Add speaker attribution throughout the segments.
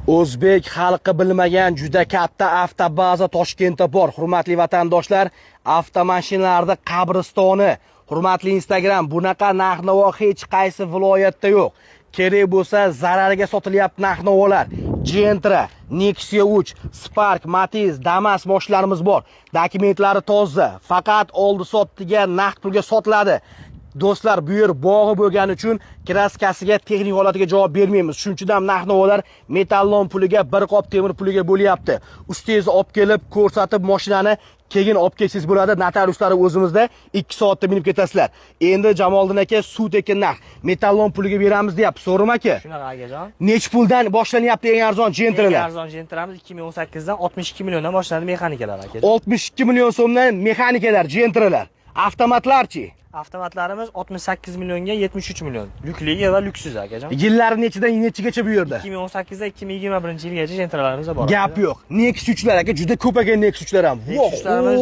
Speaker 1: O'zbek xalqi bilmagan juda katta avtobaza Toshkentda bor. Hurmatli vatandoshlar, avtomashinalarda qabristoni. Hurmatli Instagram, bunaqa narx-navo hech qaysi viloyatda yo'q. Kerak bo'lsa zararga sotilyapti narx-navolar. Gentra, Nexia 3, Spark, Matiz, Damas moshinalarimiz bor. Dokumentlari toza, faqat oldi sotdiga naqd pulga sotiladi. Do'stlar, bu yer bog'i bo'lgani uchun kraskasiga, texnik holatiga javob bermaymiz. Shunchidan narx-navolar metallon puliga, bir qop temir puliga bo'lyapti. Ustingizni olib kelib, ko'rsatib mashinani keyin olib kelsangiz bo'ladi. Notariuslari o'zimizda 2 soatda minib ketasizlar. Endi Jamoliddin aka suv tekin narx metallon puliga beramiz deyapti. So'rim aka.
Speaker 2: Shunaqa akajon.
Speaker 1: Nech puldan boshlanyapti eng arzon Gentralar?
Speaker 2: Eng arzon Gentramiz 2018 dan 62 milliondan boshlanadi mexanikalar aka.
Speaker 1: 62 million so'mdan mexanikalar, Gentralar. Avtomatlarchi?
Speaker 2: Avtomatlarimiz 68 millionga 73 million. Lyukligi va lyuksiz akajon.
Speaker 1: Yillari nechidan nechigacha bu yerda?
Speaker 2: 2018 dan 2021-yilgacha Gentralarimiz bor.
Speaker 1: Gap yo'q. Nexus 3lar aka, juda ko'p ekan Nexus 3lar ham.
Speaker 2: Nexuslarimiz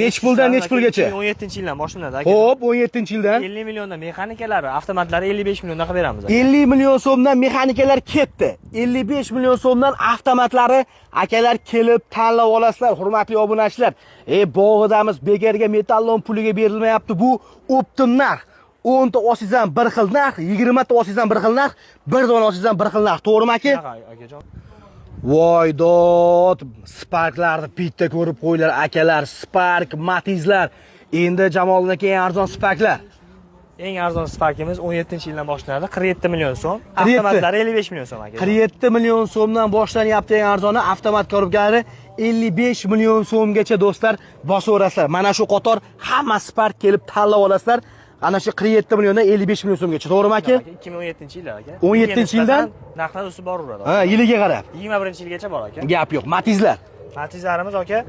Speaker 1: nech puldan nech pulgacha?
Speaker 2: 2017-yildan boshlanadi aka.
Speaker 1: Xo'p, 17-yildan
Speaker 2: 50 milliondan mexanikalari, avtomatlari 55 milliondan qilib beramiz aka.
Speaker 1: 50 million so'mdan mexanikalar ketdi. 55 million so'mdan avtomatlari akalar kelib tanlab olasizlar, hurmatli obunachilar. Bog'idamiz begarga metallon puliga berilmayapti. Bu optim narx. 10 ta olsangizdan bir xil narx, 20 ta olsangizdan bir xil narx, 1 dona olsangizdan bir xil narx. To'g'rimi aka?
Speaker 2: Akajon.
Speaker 1: Voy dod, Sparklarni bitta ko'rib qo'yinglar akalar, Spark, Matizlar. Endi Jamoliddin aka eng arzon Sparklar.
Speaker 2: Eng arzon Sparkimiz 17-yildan boshlanadi, 47 million so'm. Avtomatlari 55 million so'm aka.
Speaker 1: 47 million so'mdan boshlanyapti eng arzoni, avtomat ko'ribgalari 55 million so'mgacha do'stlar bosaverasizlar. Mana shu qator hamma Spark kelib tanlab olasizlar. Ana shu 47 milliondan 55 million so'mgacha, to'g'rimi aka?
Speaker 2: 2017-yillar aka.
Speaker 1: 17-yildan
Speaker 2: narxlar o'sib boraveradi.
Speaker 1: Ha, yiliga qarab.
Speaker 2: 21-yilgacha bor aka.
Speaker 1: Gap yo'q. Matizlar.
Speaker 2: Matizlarimiz aka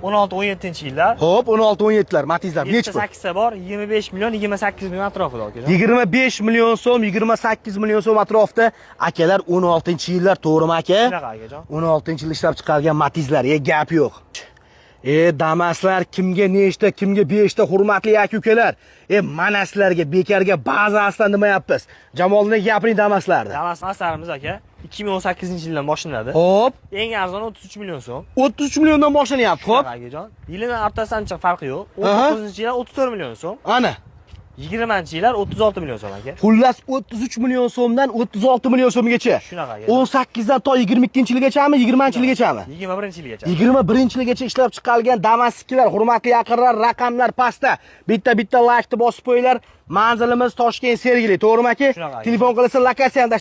Speaker 2: 16-17-yillar.
Speaker 1: Xo'p, 16-17lar Matizlar nech pul?
Speaker 2: 8 ta bor, 25 million, 28 million atrofida aka.
Speaker 1: 25 million so'm, 28 million so'm atrofida akalar 16-yillar, to'g'rimi aka?
Speaker 2: Shunaqa akajon.
Speaker 1: 16-yil ishlab chiqarilgan Matizlar, gap yo'q. Damaslar kimga nechta, kimga 5 ta, hurmatli aka-ukalar. Mana sizlarga bekarga ba'zi aslan demayapmiz. Jamoliddin gapiring Damaslarni.
Speaker 2: Damaslarimiz aka 2018-yildan boshlanadi.
Speaker 1: Xo'p,
Speaker 2: eng arzoni 33 million so'm.
Speaker 1: 33 milliondan boshlanyapti, xo'p.
Speaker 2: Akajon. Yilidan ortasidan chiq farqi yo'q. 19-yillar 34 million so'm.
Speaker 1: Ana
Speaker 2: 20-yillar 36 million so'm aka.
Speaker 1: xullas 33 million so'mdan 36 million so'mgacha.
Speaker 2: Shunaqa aka.
Speaker 1: 18dan to 22-yilgachami, 20-yilgachami?
Speaker 2: 21-yilgacha.
Speaker 1: 21-yilgacha ishlab chiqarilgan Damaslar, hurmatli yaqinlar, raqamlar pastda. Bitta laykni bosib qo'yinglar. Manzilimiz Toshkent Sergeli, to'g'rimi aka? Telefon qilsa lokatsiyani